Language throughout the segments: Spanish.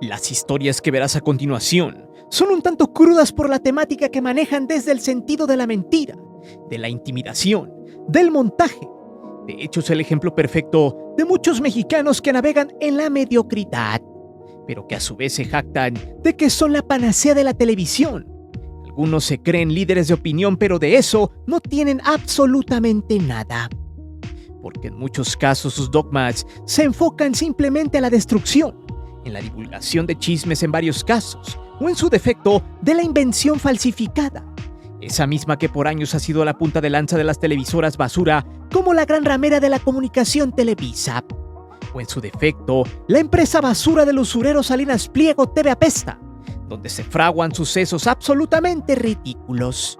Las historias que verás a continuación son un tanto crudas por la temática que manejan desde el sentido de la mentira, de la intimidación, del montaje. De hecho, es el ejemplo perfecto de muchos mexicanos que navegan en la mediocridad, pero que a su vez se jactan de que son la panacea de la televisión. Algunos se creen líderes de opinión, pero de eso no tienen absolutamente nada. Porque en muchos casos sus dogmas se enfocan simplemente a la destrucción, en la divulgación de chismes en varios casos, o en su defecto, de la invención falsificada. Esa misma que por años ha sido la punta de lanza de las televisoras basura, como la gran ramera de la comunicación Televisa. O en su defecto, la empresa basura del usurero Salinas Pliego TV Apesta, donde se fraguan sucesos absolutamente ridículos.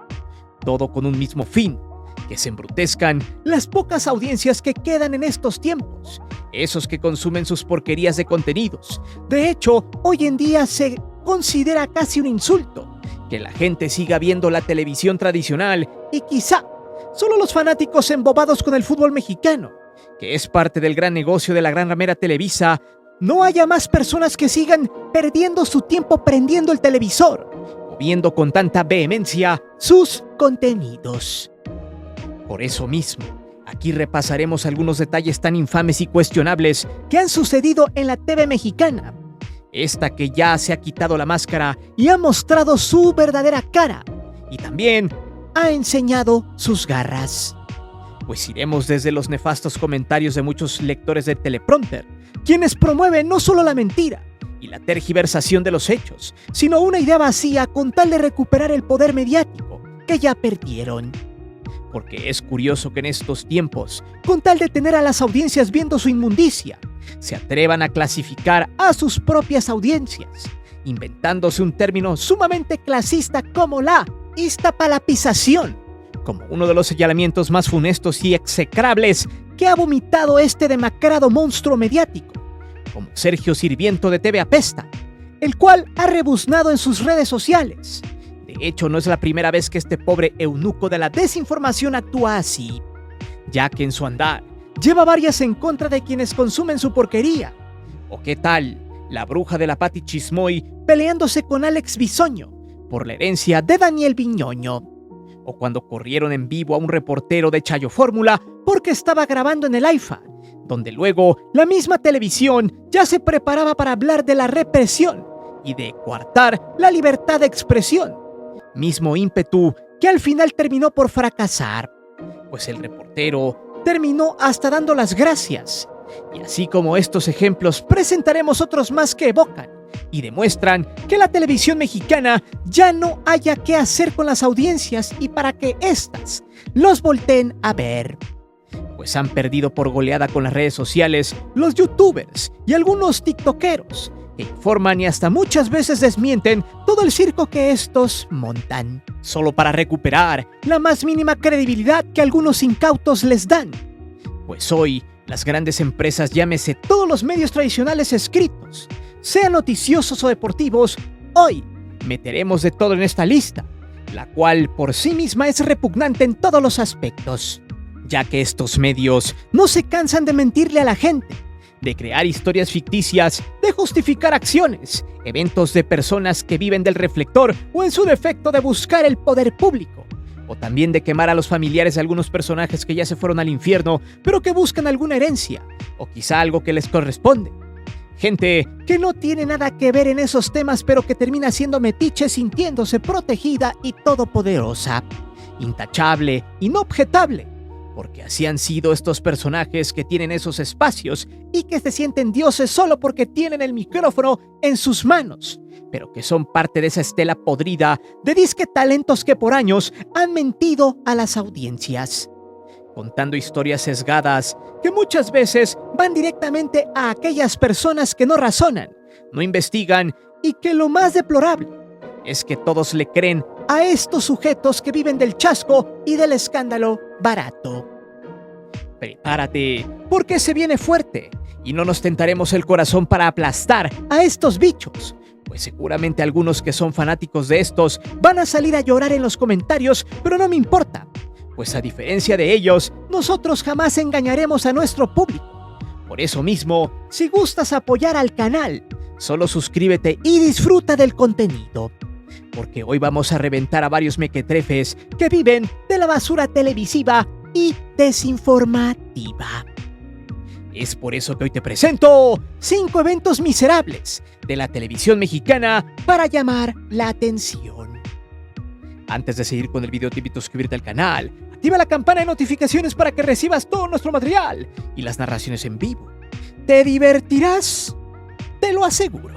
Todo con un mismo fin: que se embrutezcan las pocas audiencias que quedan en estos tiempos, esos que consumen sus porquerías de contenidos. De hecho, hoy en día se considera casi un insulto que la gente siga viendo la televisión tradicional y quizá solo los fanáticos embobados con el fútbol mexicano, que es parte del gran negocio de la gran ramera Televisa, no haya más personas que sigan perdiendo su tiempo prendiendo el televisor o viendo con tanta vehemencia sus contenidos. Por eso mismo, aquí repasaremos algunos detalles tan infames y cuestionables que han sucedido en la TV mexicana. Esta que ya se ha quitado la máscara y ha mostrado su verdadera cara, y también ha enseñado sus garras. Pues iremos desde los nefastos comentarios de muchos lectores de teleprompter, quienes promueven no solo la mentira y la tergiversación de los hechos, sino una idea vacía con tal de recuperar el poder mediático que ya perdieron. Porque es curioso que en estos tiempos, con tal de tener a las audiencias viendo su inmundicia, se atrevan a clasificar a sus propias audiencias, inventándose un término sumamente clasista como la iztapalapización, como uno de los señalamientos más funestos y execrables que ha vomitado este demacrado monstruo mediático, como Sergio Sirviento de TV Apesta, el cual ha rebuznado en sus redes sociales. De hecho, no es la primera vez que este pobre eunuco de la desinformación actúa así, ya que en su andar lleva varias en contra de quienes consumen su porquería. ¿O qué tal la bruja de la Pati Chismoy peleándose con Alex Bisoño por la herencia de Daniel Biñoño? O cuando corrieron en vivo a un reportero de Chayo Fórmula porque estaba grabando en el AIFA, donde luego la misma televisión ya se preparaba para hablar de la represión y de coartar la libertad de expresión. Mismo ímpetu que al final terminó por fracasar, pues el reportero terminó hasta dando las gracias. Y así como estos ejemplos, presentaremos otros más que evocan y demuestran que la televisión mexicana ya no haya qué hacer con las audiencias y para que éstas los volteen a ver. Pues han perdido por goleada con las redes sociales los youtubers y algunos tiktokeros, que informan y hasta muchas veces desmienten todo el circo que estos montan, solo para recuperar la más mínima credibilidad que algunos incautos les dan. Pues hoy, las grandes empresas, llámese todos los medios tradicionales escritos, sean noticiosos o deportivos, hoy meteremos de todo en esta lista, la cual por sí misma es repugnante en todos los aspectos, ya que estos medios no se cansan de mentirle a la gente, de crear historias ficticias, de justificar acciones, eventos de personas que viven del reflector o en su defecto de buscar el poder público, o también de quemar a los familiares de algunos personajes que ya se fueron al infierno, pero que buscan alguna herencia, o quizá algo que les corresponde. Gente que no tiene nada que ver en esos temas, pero que termina siendo metiche sintiéndose protegida y todopoderosa, intachable, inobjetable, porque así han sido estos personajes que tienen esos espacios y que se sienten dioses solo porque tienen el micrófono en sus manos, pero que son parte de esa estela podrida de disque talentos que por años han mentido a las audiencias, contando historias sesgadas que muchas veces van directamente a aquellas personas que no razonan, no investigan y que lo más deplorable es que todos le creen a estos sujetos que viven del chasco y del escándalo barato. Prepárate, porque se viene fuerte y no nos tentaremos el corazón para aplastar a estos bichos, pues seguramente algunos que son fanáticos de estos van a salir a llorar en los comentarios, pero no me importa, pues a diferencia de ellos, nosotros jamás engañaremos a nuestro público. Por eso mismo, si gustas apoyar al canal, Solo suscríbete y disfruta del contenido, porque hoy vamos a reventar a varios mequetrefes que viven de la basura televisiva y desinformativa. Es por eso que hoy te presento 5 eventos miserables de la televisión mexicana para llamar la atención. Antes de seguir con el video, te invito a suscribirte al canal, activa la campana de notificaciones para que recibas todo nuestro material y las narraciones en vivo. Te divertirás, te lo aseguro.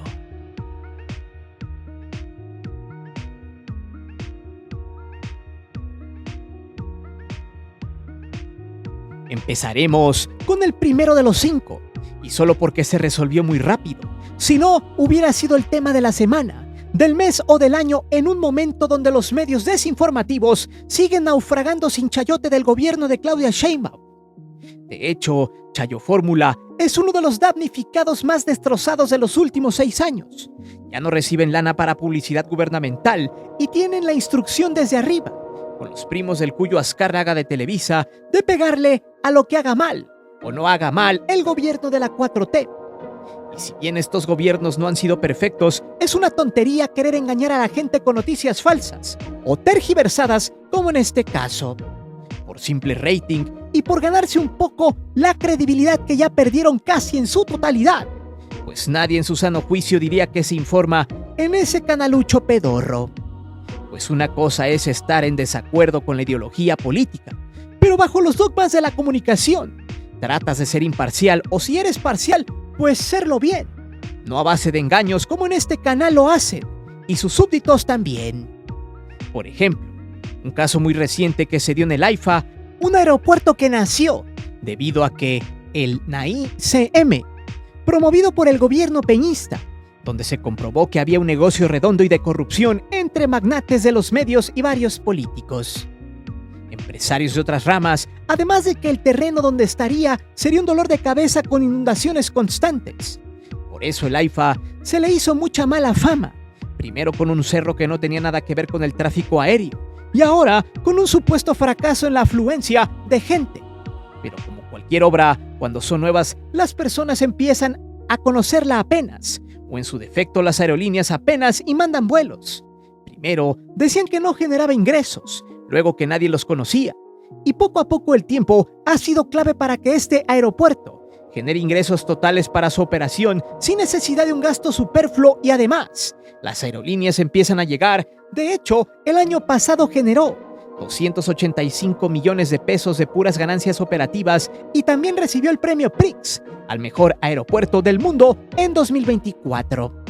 Empezaremos con el primero de los 5, y solo porque se resolvió muy rápido. Si no, hubiera sido el tema de la semana, del mes o del año, en un momento donde los medios desinformativos siguen naufragando sin chayote del gobierno de Claudia Sheinbaum. De hecho, Chayo Fórmula es uno de los damnificados más destrozados de los últimos 6 años. Ya no reciben lana para publicidad gubernamental y tienen la instrucción desde arriba, con los primos del Cuyo Azcárraga de Televisa, de pegarle a lo que haga mal o no haga mal el gobierno de la 4T. Y si bien estos gobiernos no han sido perfectos, es una tontería querer engañar a la gente con noticias falsas o tergiversadas, como en este caso, por simple rating y por ganarse un poco la credibilidad que ya perdieron casi en su totalidad, pues nadie en su sano juicio diría que se informa en ese canalucho pedorro. Pues una cosa es estar en desacuerdo con la ideología política, pero bajo los dogmas de la comunicación, tratas de ser imparcial, o si eres parcial, pues serlo bien, no a base de engaños como en este canal lo hacen, y sus súbditos también. Por ejemplo, un caso muy reciente que se dio en el AIFA, un aeropuerto que nació debido a que el NAICM, promovido por el gobierno peñista, donde se comprobó que había un negocio redondo y de corrupción entre magnates de los medios y varios políticos, empresarios de otras ramas, además de que el terreno donde estaría sería un dolor de cabeza con inundaciones constantes. Por eso el AIFA se le hizo mucha mala fama, primero con un cerro que no tenía nada que ver con el tráfico aéreo, y ahora con un supuesto fracaso en la afluencia de gente. Pero como cualquier obra, cuando son nuevas, las personas empiezan a conocerla apenas, o en su defecto las aerolíneas apenas y mandan vuelos. Primero decían que no generaba ingresos, luego que nadie los conocía, y poco a poco el tiempo ha sido clave para que este aeropuerto genere ingresos totales para su operación sin necesidad de un gasto superfluo, y además, las aerolíneas empiezan a llegar. De hecho, el año pasado generó 285 millones de pesos de puras ganancias operativas y también recibió el premio PRIX al mejor aeropuerto del mundo en 2024.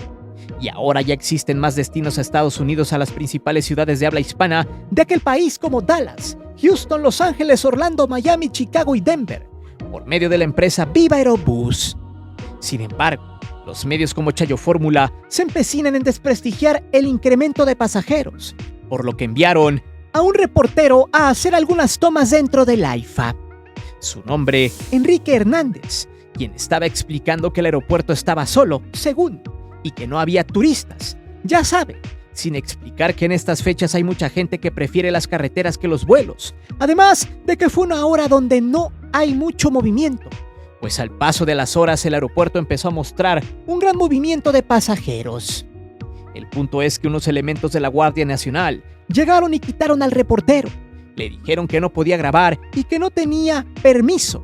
Y ahora ya existen más destinos a Estados Unidos, a las principales ciudades de habla hispana de aquel país, como Dallas, Houston, Los Ángeles, Orlando, Miami, Chicago y Denver, por medio de la empresa Viva Aerobús. Sin embargo, los medios como Chayo Fórmula se empecinan en desprestigiar el incremento de pasajeros, por lo que enviaron a un reportero a hacer algunas tomas dentro del AIFA. Su nombre, Enrique Hernández, quien estaba explicando que el aeropuerto estaba solo, según, y que no había turistas. Ya sabe, sin explicar que en estas fechas hay mucha gente que prefiere las carreteras que los vuelos, además de que fue una hora donde no hay mucho movimiento, pues al paso de las horas el aeropuerto empezó a mostrar un gran movimiento de pasajeros. El punto es que unos elementos de la Guardia Nacional llegaron y quitaron al reportero. Le dijeron que no podía grabar y que no tenía permiso.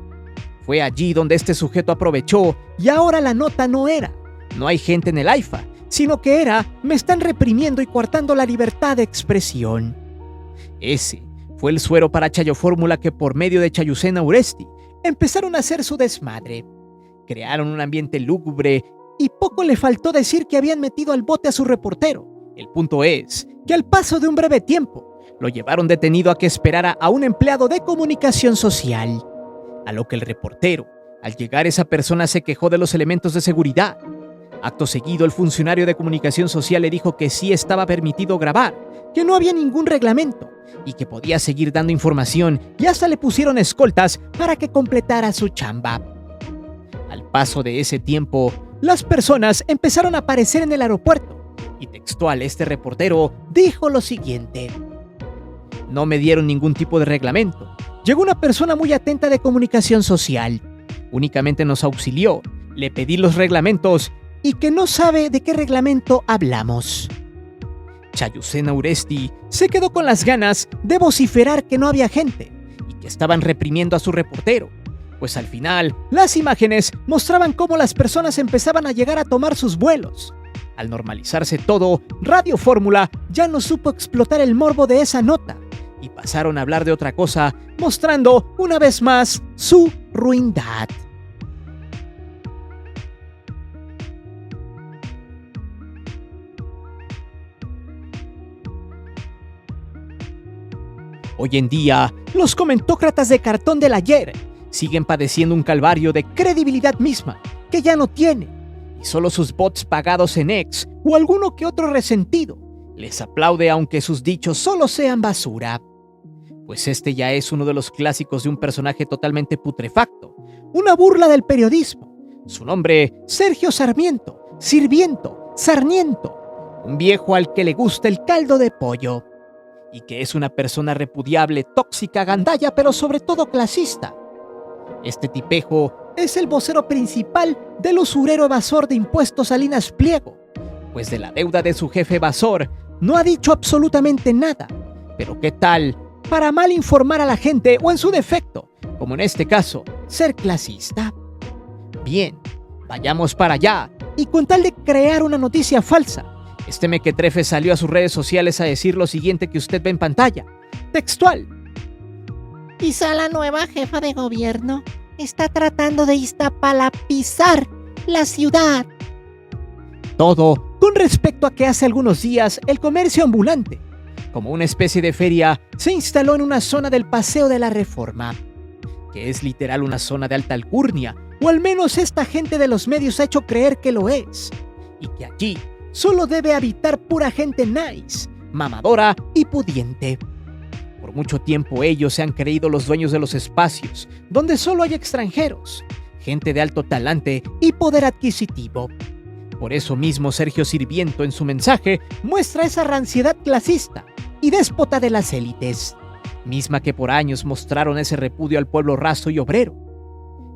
Fue allí donde este sujeto aprovechó, y ahora la nota no era "no hay gente en el AIFA", sino que era "me están reprimiendo y coartando la libertad de expresión". Ese fue el suero para Chayo Fórmula, que por medio de Chayucena Uresti empezaron a hacer su desmadre. Crearon un ambiente lúgubre y poco le faltó decir que habían metido al bote a su reportero. El punto es que al paso de un breve tiempo lo llevaron detenido a que esperara a un empleado de comunicación social, a lo que el reportero, al llegar, esa persona se quejó de los elementos de seguridad. Acto seguido, el funcionario de comunicación social le dijo que sí estaba permitido grabar, que no había ningún reglamento y que podía seguir dando información, y hasta le pusieron escoltas para que completara su chamba. Al paso de ese tiempo, las personas empezaron a aparecer en el aeropuerto, y textual, este reportero dijo lo siguiente: "No me dieron ningún tipo de reglamento. Llegó una persona muy atenta de comunicación social. Únicamente nos auxilió. Le pedí los reglamentos y que no sabe de qué reglamento hablamos. Chayucena Uresti se quedó con las ganas de vociferar que no había gente y que estaban reprimiendo a su reportero, pues al final las imágenes mostraban cómo las personas empezaban a llegar a tomar sus vuelos. Al normalizarse todo, Radio Fórmula ya no supo explotar el morbo de esa nota y pasaron a hablar de otra cosa, mostrando una vez más su ruindad. Hoy en día, los comentócratas de cartón del ayer siguen padeciendo un calvario de credibilidad misma que ya no tienen, y solo sus bots pagados en X o alguno que otro resentido les aplaude aunque sus dichos solo sean basura. Pues este ya es uno de los clásicos de un personaje totalmente putrefacto, una burla del periodismo. Su nombre, Sergio Sarmiento, Sarniento, un viejo al que le gusta el caldo de pollo, y que es una persona repudiable, tóxica, gandalla, pero sobre todo clasista. Este tipejo es el vocero principal del usurero evasor de impuestos Salinas Pliego, pues de la deuda de su jefe evasor no ha dicho absolutamente nada. Pero ¿qué tal para mal informar a la gente o en su defecto, como en este caso, ser clasista? Bien, vayamos para allá y con tal de crear una noticia falsa, este mequetrefe salió a sus redes sociales a decir lo siguiente que usted ve en pantalla. Textual. Quizá la nueva jefa de gobierno está tratando de iztapalapizar la ciudad. Todo con respecto a que hace algunos días el comercio ambulante, como una especie de feria, se instaló en una zona del Paseo de la Reforma, que es literal una zona de alta alcurnia, o al menos esta gente de los medios ha hecho creer que lo es, y que allí solo debe habitar pura gente nice, mamadora y pudiente. Por mucho tiempo ellos se han creído los dueños de los espacios, donde solo hay extranjeros, gente de alto talante y poder adquisitivo. Por eso mismo Sergio Sirviento en su mensaje muestra esa ranciedad clasista y déspota de las élites, misma que por años mostraron ese repudio al pueblo raso y obrero.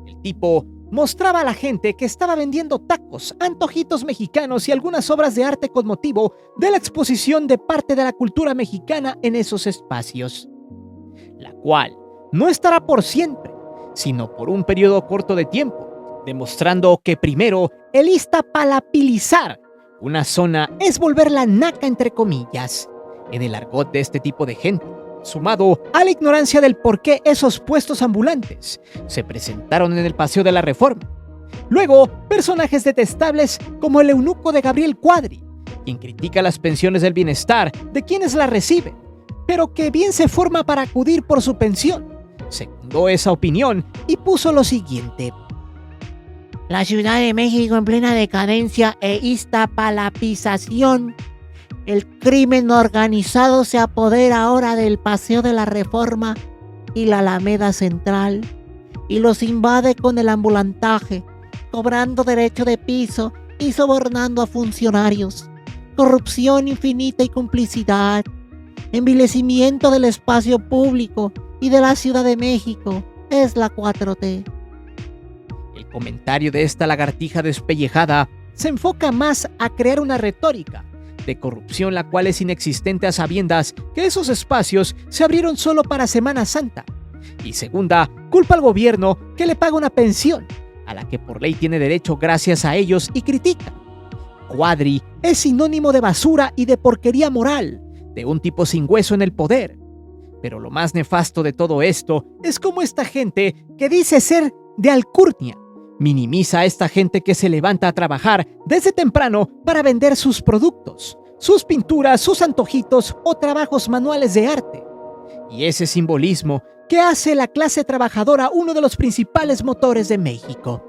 El tipo mostraba a la gente que estaba vendiendo tacos, antojitos mexicanos y algunas obras de arte con motivo de la exposición de parte de la cultura mexicana en esos espacios, la cual no estará por siempre, sino por un periodo corto de tiempo, demostrando que primero el iztapalapilizar una zona es volverla naca entre comillas, en el argot de este tipo de gente, sumado a la ignorancia del por qué esos puestos ambulantes se presentaron en el Paseo de la Reforma. Luego, personajes detestables como el eunuco de Gabriel Cuadri, quien critica las pensiones del bienestar de quienes las reciben, pero que bien se forma para acudir por su pensión, secundó esa opinión y puso lo siguiente. La Ciudad de México en plena decadencia e iztapalapización. El crimen organizado se apodera ahora del Paseo de la Reforma y la Alameda Central y los invade con el ambulantaje, cobrando derecho de piso y sobornando a funcionarios. Corrupción infinita y complicidad. Envilecimiento del espacio público y de la Ciudad de México. Es la 4T. El comentario de esta lagartija despellejada se enfoca más a crear una retórica de corrupción, la cual es inexistente a sabiendas que esos espacios se abrieron solo para Semana Santa. Y segunda, culpa al gobierno que le paga una pensión, a la que por ley tiene derecho gracias a ellos, y critica. Cuadri es sinónimo de basura y de porquería moral, de un tipo sin hueso en el poder. Pero lo más nefasto de todo esto es cómo esta gente que dice ser de alcurnia minimiza a esta gente que se levanta a trabajar desde temprano para vender sus productos, sus pinturas, sus antojitos o trabajos manuales de arte. Y ese simbolismo que hace la clase trabajadora uno de los principales motores de México,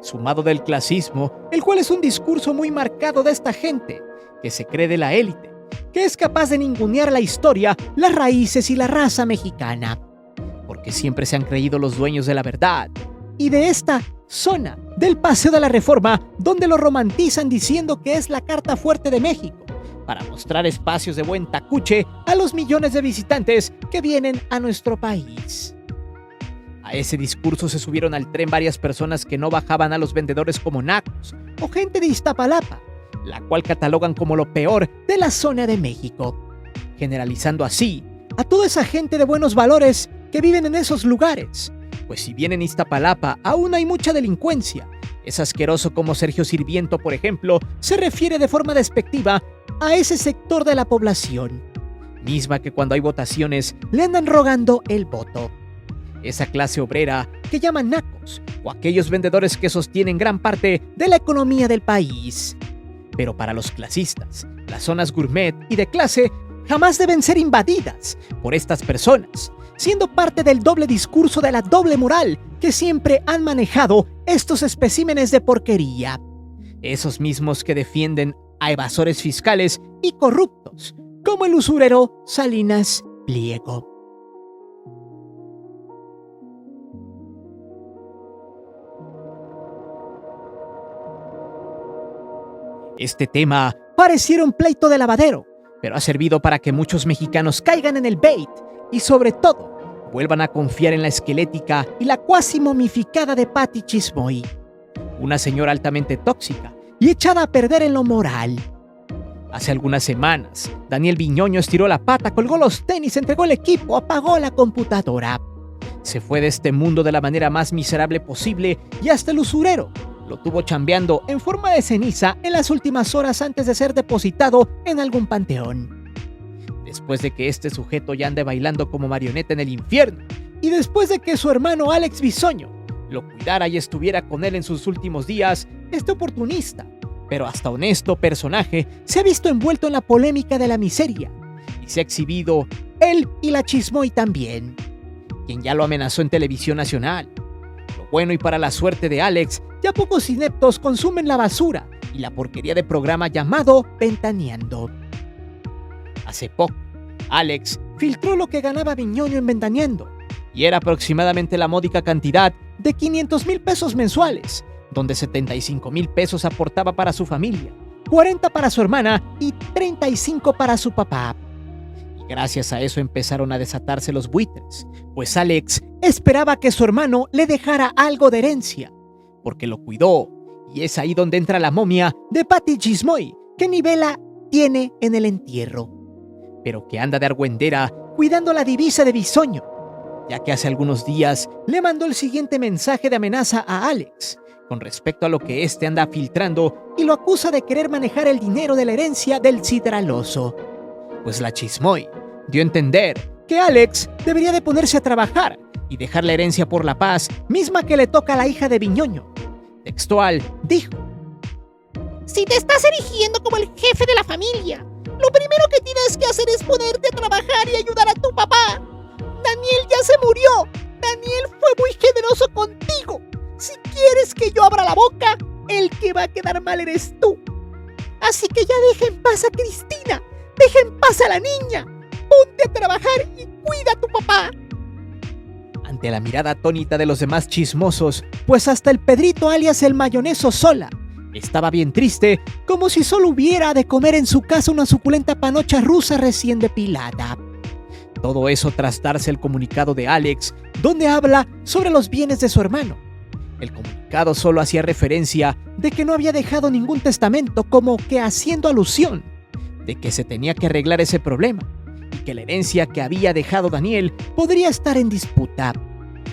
sumado del clasismo, el cual es un discurso muy marcado de esta gente que se cree de la élite, que es capaz de ningunear la historia, las raíces y la raza mexicana, porque siempre se han creído los dueños de la verdad y de esta zona del Paseo de la Reforma, donde lo romantizan diciendo que es la carta fuerte de México, para mostrar espacios de buen tacuche a los millones de visitantes que vienen a nuestro país. A ese discurso se subieron al tren varias personas que no bajaban a los vendedores como nacos o gente de Iztapalapa, la cual catalogan como lo peor de la zona de México, generalizando así a toda esa gente de buenos valores que viven en esos lugares, pues si bien en Iztapalapa aún hay mucha delincuencia, es asqueroso como Sergio Sirviento, por ejemplo, se refiere de forma despectiva a ese sector de la población, misma que cuando hay votaciones le andan rogando el voto. Esa clase obrera que llaman nacos o aquellos vendedores que sostienen gran parte de la economía del país. Pero para los clasistas, las zonas gourmet y de clase jamás deben ser invadidas por estas personas, siendo parte del doble discurso de la doble moral que siempre han manejado estos especímenes de porquería. Esos mismos que defienden a evasores fiscales y corruptos, como el usurero Salinas Pliego. Este tema pareciera un pleito de lavadero, pero ha servido para que muchos mexicanos caigan en el bait y sobre todo vuelvan a confiar en la esquelética y la cuasi momificada de Patti Chismoy, una señora altamente tóxica y echada a perder en lo moral. Hace algunas semanas, Daniel Biñoño estiró la pata, colgó los tenis, entregó el equipo, apagó la computadora. Se fue de este mundo de la manera más miserable posible y hasta el usurero lo tuvo chambeando en forma de ceniza en las últimas horas antes de ser depositado en algún panteón. Después de que este sujeto ya ande bailando como marioneta en el infierno, y después de que su hermano Alex Bisoño lo cuidara y estuviera con él en sus últimos días, este oportunista, pero hasta honesto personaje, se ha visto envuelto en la polémica de la miseria, y se ha exhibido él y la Chismoy también, quien ya lo amenazó en televisión nacional. Lo bueno y para la suerte de Alex, ya pocos ineptos consumen la basura y la porquería de programa llamado Ventaneando. Hace poco, Alex filtró lo que ganaba Biñoño en Ventaneando, y era aproximadamente la módica cantidad de 500,000 pesos mensuales, donde 75,000 pesos aportaba para su familia, 40 para su hermana y 35 para su papá. Y gracias a eso empezaron a desatarse los buitres, pues Alex esperaba que su hermano le dejara algo de herencia, porque lo cuidó, y es ahí donde entra la momia de Patti Chismoy, que ni vela tiene en el entierro, pero que anda de argüendera cuidando la divisa de Bisoño, ya que hace algunos días le mandó el siguiente mensaje de amenaza a Alex, con respecto a lo que éste anda filtrando y lo acusa de querer manejar el dinero de la herencia del citraloso. Pues la Chismoy dio a entender que Alex debería de ponerse a trabajar y dejar la herencia por la paz, misma que le toca a la hija de Biñoño. Textual, dijo: Si te estás erigiendo como el jefe de la familia, lo primero que tienes que hacer es ponerte a trabajar y ayudar a tu papá. Daniel ya se murió. Daniel fue muy generoso contigo. Si quieres que yo abra la boca, el que va a quedar mal eres tú. Así que ya deja en paz a Cristina. Deja en paz a la niña. Ponte a trabajar y cuida a tu papá. Ante la mirada atónita de los demás chismosos, pues hasta el Pedrito alias el Mayoneso Sola estaba bien triste, como si solo hubiera de comer en su casa una suculenta panocha rusa recién depilada. Todo eso tras darse el comunicado de Alex, donde habla sobre los bienes de su hermano. El comunicado solo hacía referencia de que no había dejado ningún testamento, como que haciendo alusión de que se tenía que arreglar ese problema y que la herencia que había dejado Daniel podría estar en disputa.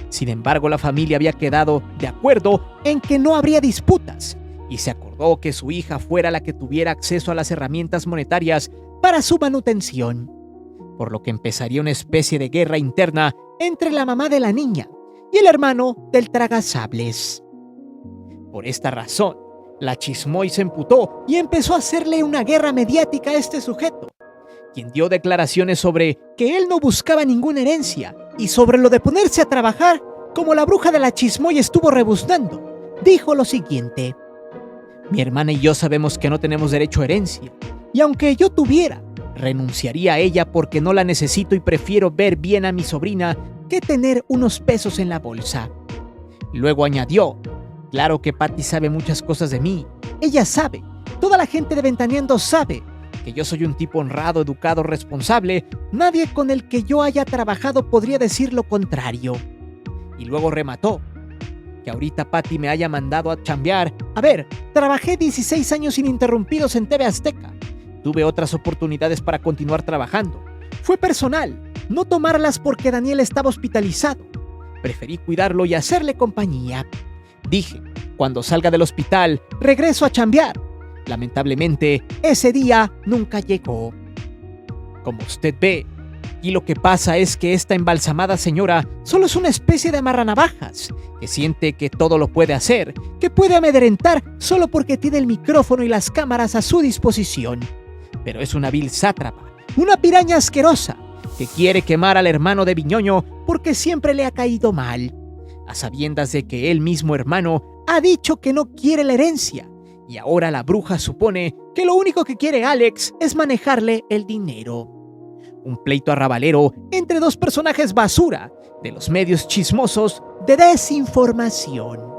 Sin embargo, la familia había quedado de acuerdo en que no habría disputas y se acordó que su hija fuera la que tuviera acceso a las herramientas monetarias para su manutención, por lo que empezaría una especie de guerra interna entre la mamá de la niña y el hermano del tragasables. Por esta razón, la Chismoy se emputó y empezó a hacerle una guerra mediática a este sujeto, quien dio declaraciones sobre que él no buscaba ninguna herencia y sobre lo de ponerse a trabajar, como la bruja de la Chismoy estuvo rebuznando, dijo lo siguiente: mi hermana y yo sabemos que no tenemos derecho a herencia, y aunque yo tuviera, renunciaría a ella porque no la necesito y prefiero ver bien a mi sobrina que tener unos pesos en la bolsa. Luego añadió: claro que Patti sabe muchas cosas de mí. Ella sabe, toda la gente de Ventaneando sabe que yo soy un tipo honrado, educado, responsable. Nadie con el que yo haya trabajado podría decir lo contrario. Y luego remató: que ahorita Patty me haya mandado a chambear. A ver, trabajé 16 años ininterrumpidos en TV Azteca. Tuve otras oportunidades para continuar trabajando. Fue personal, no tomarlas porque Daniel estaba hospitalizado. Preferí cuidarlo y hacerle compañía. Dije, cuando salga del hospital, regreso a chambear. Lamentablemente, ese día nunca llegó. Como usted ve, y lo que pasa es que esta embalsamada señora solo es una especie de amarranavajas, que siente que todo lo puede hacer, que puede amedrentar solo porque tiene el micrófono y las cámaras a su disposición. Pero es una vil sátrapa, una piraña asquerosa, que quiere quemar al hermano de Biñoño porque siempre le ha caído mal, a sabiendas de que el mismo hermano ha dicho que no quiere la herencia, y ahora la bruja supone que lo único que quiere Alex es manejarle el dinero. Un pleito arrabalero entre dos personajes basura de los medios chismosos de desinformación.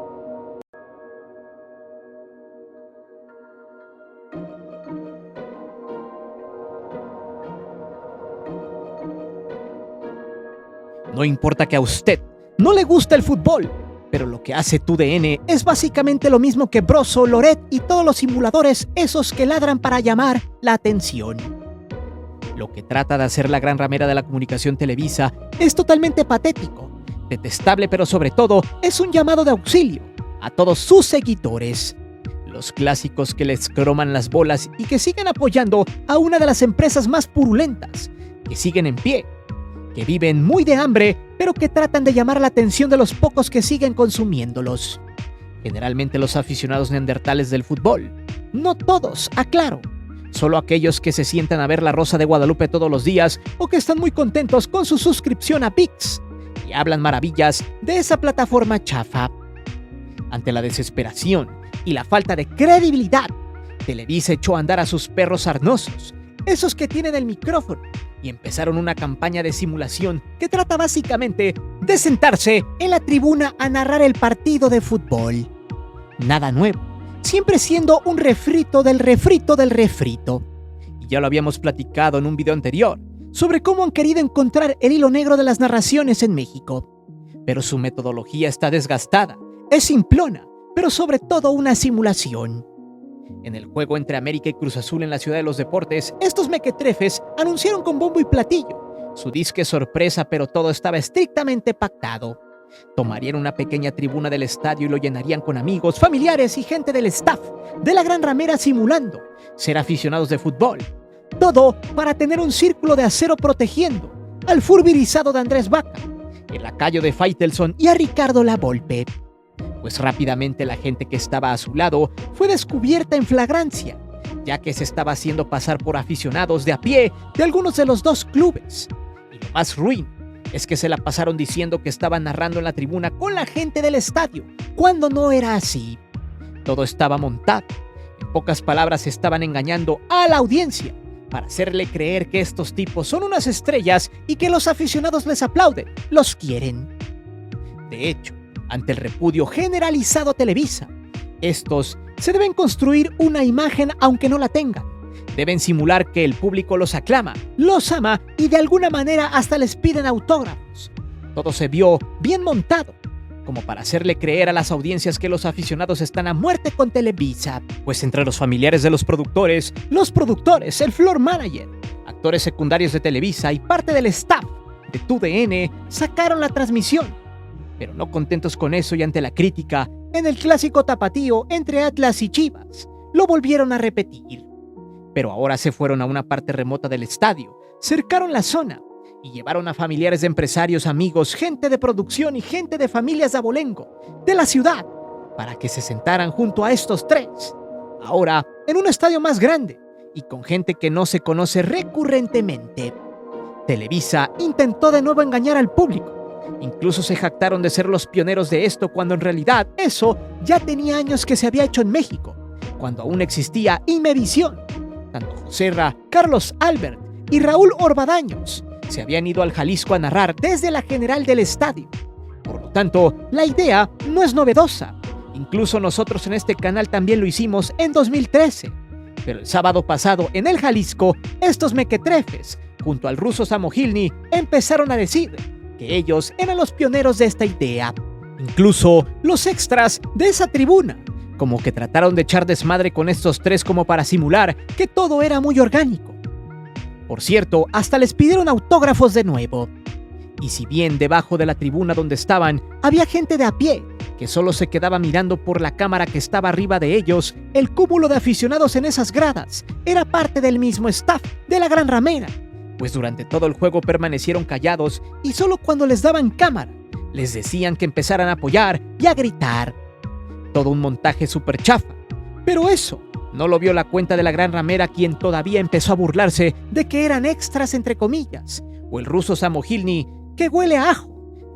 No importa que a usted no le guste el fútbol, pero lo que hace TUDN es básicamente lo mismo que Broso, Loret y todos los simuladores esos que ladran para llamar la atención. Lo que trata de hacer la gran ramera de la comunicación Televisa es totalmente patético, detestable, pero sobre todo es un llamado de auxilio a todos sus seguidores. Los clásicos que les croman las bolas y que siguen apoyando a una de las empresas más purulentas, que siguen en pie, que viven muy de hambre, pero que tratan de llamar la atención de los pocos que siguen consumiéndolos. Generalmente los aficionados neandertales del fútbol. No todos, aclaro. Solo aquellos que se sientan a ver La Rosa de Guadalupe todos los días o que están muy contentos con su suscripción a ViX y hablan maravillas de esa plataforma chafa. Ante la desesperación y la falta de credibilidad, Televisa echó a andar a sus perros sarnosos, esos que tienen el micrófono, y empezaron una campaña de simulación que trata básicamente de sentarse en la tribuna a narrar el partido de fútbol. Nada nuevo, siempre siendo un refrito del refrito del refrito. Y ya lo habíamos platicado en un video anterior sobre cómo han querido encontrar el hilo negro de las narraciones en México. Pero su metodología está desgastada, es simplona, pero sobre todo una simulación. En el juego entre América y Cruz Azul en la Ciudad de los Deportes, estos mequetrefes anunciaron con bombo y platillo su disque sorpresa, pero todo estaba estrictamente pactado. Tomarían una pequeña tribuna del estadio y lo llenarían con amigos, familiares y gente del staff de la gran ramera simulando ser aficionados de fútbol. Todo para tener un círculo de acero protegiendo al furbirizado de Andrés Vaca, el lacayo de Faitelson y a Ricardo Lavolpe. Pues rápidamente la gente que estaba a su lado fue descubierta en flagrancia, ya que se estaba haciendo pasar por aficionados de a pie de algunos de los dos clubes. Y lo más ruin es que se la pasaron diciendo que estaban narrando en la tribuna con la gente del estadio, cuando no era así. Todo estaba montado. En pocas palabras, estaban engañando a la audiencia para hacerle creer que estos tipos son unas estrellas y que los aficionados les aplauden, los quieren. De hecho, ante el repudio generalizado a Televisa, estos se deben construir una imagen aunque no la tengan. Deben simular que el público los aclama, los ama y de alguna manera hasta les piden autógrafos. Todo se vio bien montado, como para hacerle creer a las audiencias que los aficionados están a muerte con Televisa. Pues entre los familiares de los productores, el floor manager, actores secundarios de Televisa y parte del staff de TUDN sacaron la transmisión. Pero no contentos con eso y ante la crítica, en el clásico tapatío entre Atlas y Chivas, lo volvieron a repetir. Pero ahora se fueron a una parte remota del estadio, cercaron la zona y llevaron a familiares de empresarios, amigos, gente de producción y gente de familias de abolengo, de la ciudad, para que se sentaran junto a estos tres. Ahora, en un estadio más grande y con gente que no se conoce recurrentemente. Televisa intentó de nuevo engañar al público. Incluso se jactaron de ser los pioneros de esto cuando en realidad eso ya tenía años que se había hecho en México, cuando aún existía Imevisión. Tanto Joserra, Carlos Albert y Raúl Orbadaños se habían ido al Jalisco a narrar desde la general del estadio. Por lo tanto, la idea no es novedosa. Incluso nosotros en este canal también lo hicimos en 2013. Pero el sábado pasado en el Jalisco, estos mequetrefes, junto al ruso Samogilny, empezaron a decir: que ellos eran los pioneros de esta idea. Incluso los extras de esa tribuna, como que trataron de echar desmadre con estos tres como para simular que todo era muy orgánico. Por cierto, hasta les pidieron autógrafos de nuevo. Y si bien debajo de la tribuna donde estaban había gente de a pie, que solo se quedaba mirando por la cámara que estaba arriba de ellos, el cúmulo de aficionados en esas gradas era parte del mismo staff de la Gran Ramera, pues durante todo el juego permanecieron callados y solo cuando les daban cámara, les decían que empezaran a apoyar y a gritar. Todo un montaje súper chafa, pero eso no lo vio la cuenta de la Gran Ramera, quien todavía empezó a burlarse de que eran extras entre comillas, o el ruso Samohilny, que huele a ajo,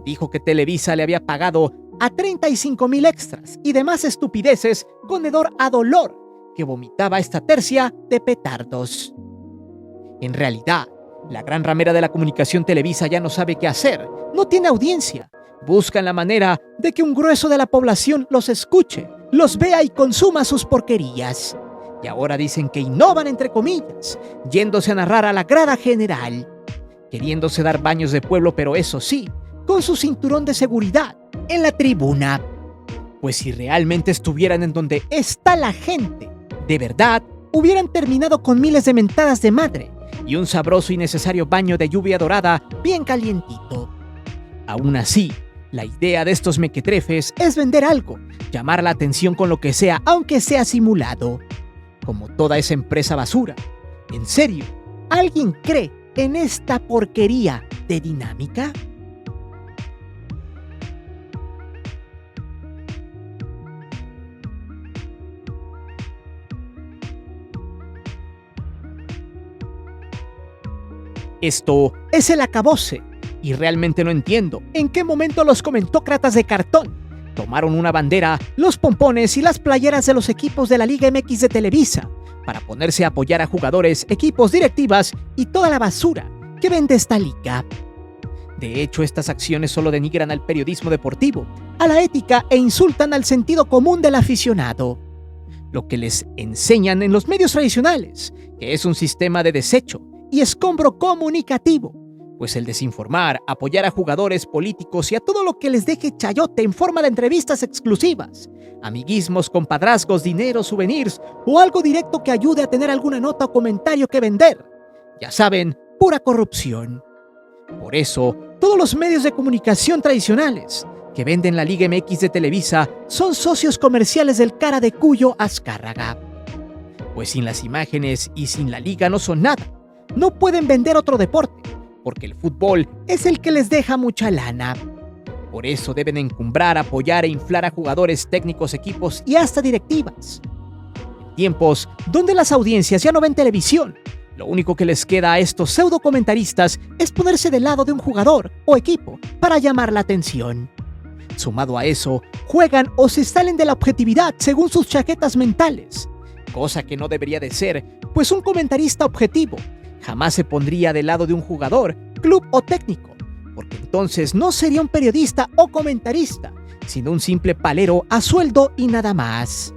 dijo que Televisa le había pagado a 35,000 extras y demás estupideces con hedor a dolor que vomitaba esta tercia de petardos. En realidad, la Gran Ramera de la comunicación Televisa ya no sabe qué hacer, no tiene audiencia, buscan la manera de que un grueso de la población los escuche, los vea y consuma sus porquerías. Y ahora dicen que innovan entre comillas, yéndose a narrar a la grada general, queriéndose dar baños de pueblo, pero eso sí, con su cinturón de seguridad en la tribuna. Pues si realmente estuvieran en donde está la gente, de verdad, hubieran terminado con miles de mentadas de madre y un sabroso y necesario baño de lluvia dorada bien calientito. Aún así, la idea de estos mequetrefes es vender algo, llamar la atención con lo que sea, aunque sea simulado. Como toda esa empresa basura. ¿En serio? ¿Alguien cree en esta porquería de dinámica? Esto es el acabose, y realmente no entiendo en qué momento los comentócratas de cartón tomaron una bandera, los pompones y las playeras de los equipos de la Liga MX de Televisa para ponerse a apoyar a jugadores, equipos, directivas y toda la basura que vende esta liga. De hecho, estas acciones solo denigran al periodismo deportivo, a la ética e insultan al sentido común del aficionado. Lo que les enseñan en los medios tradicionales, que es un sistema de desecho y escombro comunicativo, pues el desinformar, apoyar a jugadores, políticos y a todo lo que les deje chayote en forma de entrevistas exclusivas, amiguismos, compadrazgos, dinero, souvenirs o algo directo que ayude a tener alguna nota o comentario que vender. Ya saben, pura corrupción. Por eso, todos los medios de comunicación tradicionales que venden la Liga MX de Televisa son socios comerciales del cara de Cuyo Azcárraga. Pues sin las imágenes y sin la liga no son nada. No pueden vender otro deporte, porque el fútbol es el que les deja mucha lana. Por eso deben encumbrar, apoyar e inflar a jugadores, técnicos, equipos y hasta directivas. En tiempos donde las audiencias ya no ven televisión, lo único que les queda a estos pseudo comentaristas es ponerse del lado de un jugador o equipo para llamar la atención. Sumado a eso, juegan o se salen de la objetividad según sus chaquetas mentales, cosa que no debería de ser, pues un comentarista objetivo jamás se pondría del lado de un jugador, club o técnico, porque entonces no sería un periodista o comentarista, sino un simple palero a sueldo y nada más.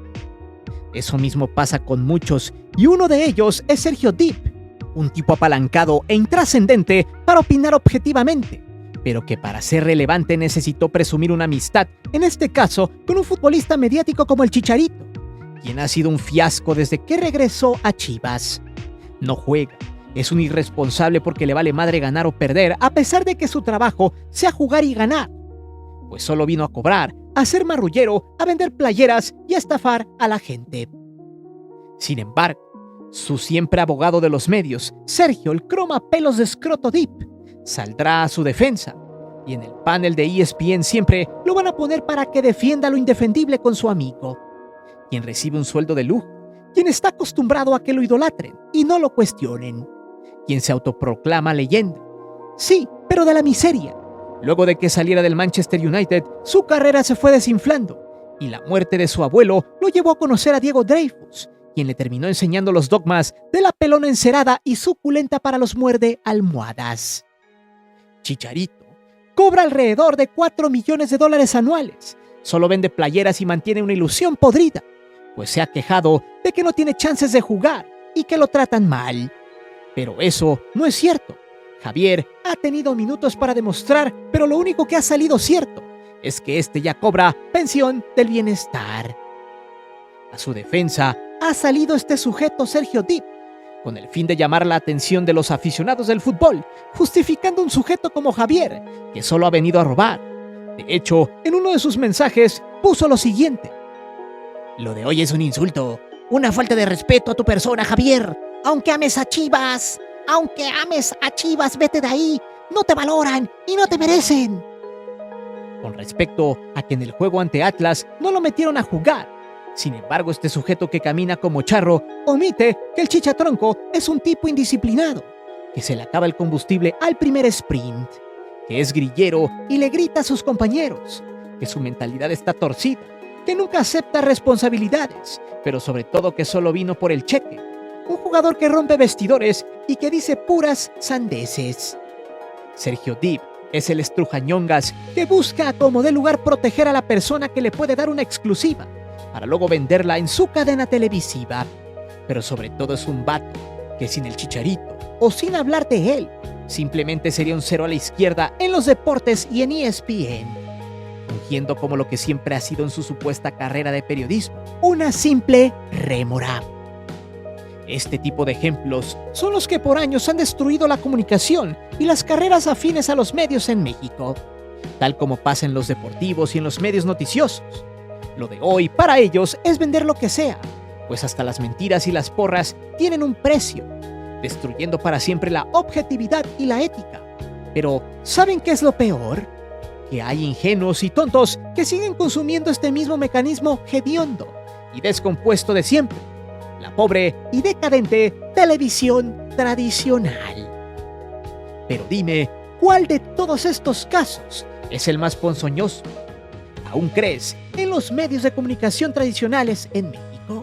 Eso mismo pasa con muchos, y uno de ellos es Sergio Dip, un tipo apalancado e intrascendente para opinar objetivamente, pero que para ser relevante necesitó presumir una amistad, en este caso con un futbolista mediático como el Chicharito, quien ha sido un fiasco desde que regresó a Chivas. No juega. Es un irresponsable porque le vale madre ganar o perder, a pesar de que su trabajo sea jugar y ganar. Pues solo vino a cobrar, a ser marrullero, a vender playeras y a estafar a la gente. Sin embargo, su siempre abogado de los medios, Sergio el croma pelos de escroto Dip, saldrá a su defensa. Y en el panel de ESPN siempre lo van a poner para que defienda lo indefendible con su amigo, quien recibe un sueldo de lujo, quien está acostumbrado a que lo idolatren y no lo cuestionen, quien se autoproclama leyenda. Sí, pero de la miseria. Luego de que saliera del Manchester United, su carrera se fue desinflando, y la muerte de su abuelo lo llevó a conocer a Diego Dreyfus, quien le terminó enseñando los dogmas de la pelona encerada y suculenta para los muerde almohadas. Chicharito cobra alrededor de $4 millones anuales, solo vende playeras y mantiene una ilusión podrida, pues se ha quejado de que no tiene chances de jugar y que lo tratan mal. Pero eso no es cierto, Javier ha tenido minutos para demostrar, pero lo único que ha salido cierto es que este ya cobra pensión del bienestar. A su defensa ha salido este sujeto Sergio Dip, con el fin de llamar la atención de los aficionados del fútbol, justificando un sujeto como Javier, que solo ha venido a robar. De hecho, en uno de sus mensajes puso lo siguiente: Lo de hoy es un insulto, una falta de respeto a tu persona, Javier. Aunque ames a Chivas, vete de ahí. No te valoran y no te merecen. Con respecto a que en el juego ante Atlas no lo metieron a jugar. Sin embargo, este sujeto que camina como charro omite que el chichatronco es un tipo indisciplinado, que se le acaba el combustible al primer sprint, que es grillero y le grita a sus compañeros, que su mentalidad está torcida, que nunca acepta responsabilidades, pero sobre todo que solo vino por el cheque. Un jugador que rompe vestidores y que dice puras sandeces. Sergio Dip es el estrujañongas que busca a como dé lugar proteger a la persona que le puede dar una exclusiva, para luego venderla en su cadena televisiva. Pero sobre todo es un vato que sin el Chicharito, o sin hablar de él, simplemente sería un cero a la izquierda en los deportes y en ESPN, fungiendo como lo que siempre ha sido en su supuesta carrera de periodismo, una simple rémora. Este tipo de ejemplos son los que por años han destruido la comunicación y las carreras afines a los medios en México, tal como pasa en los deportivos y en los medios noticiosos. Lo de hoy para ellos es vender lo que sea, pues hasta las mentiras y las porras tienen un precio, destruyendo para siempre la objetividad y la ética. Pero, ¿saben qué es lo peor? Que hay ingenuos y tontos que siguen consumiendo este mismo mecanismo hediondo y descompuesto de siempre, la pobre y decadente televisión tradicional. Pero dime, ¿cuál de todos estos casos es el más ponzoñoso? ¿Aún crees en los medios de comunicación tradicionales en México?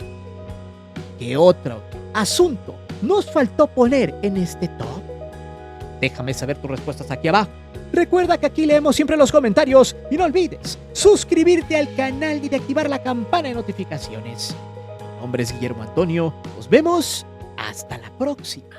¿Qué otro asunto nos faltó poner en este top? Déjame saber tus respuestas aquí abajo. Recuerda que aquí leemos siempre los comentarios y no olvides suscribirte al canal y de activar la campana de notificaciones. Mi nombre es Guillermo Antonio. Nos vemos hasta la próxima.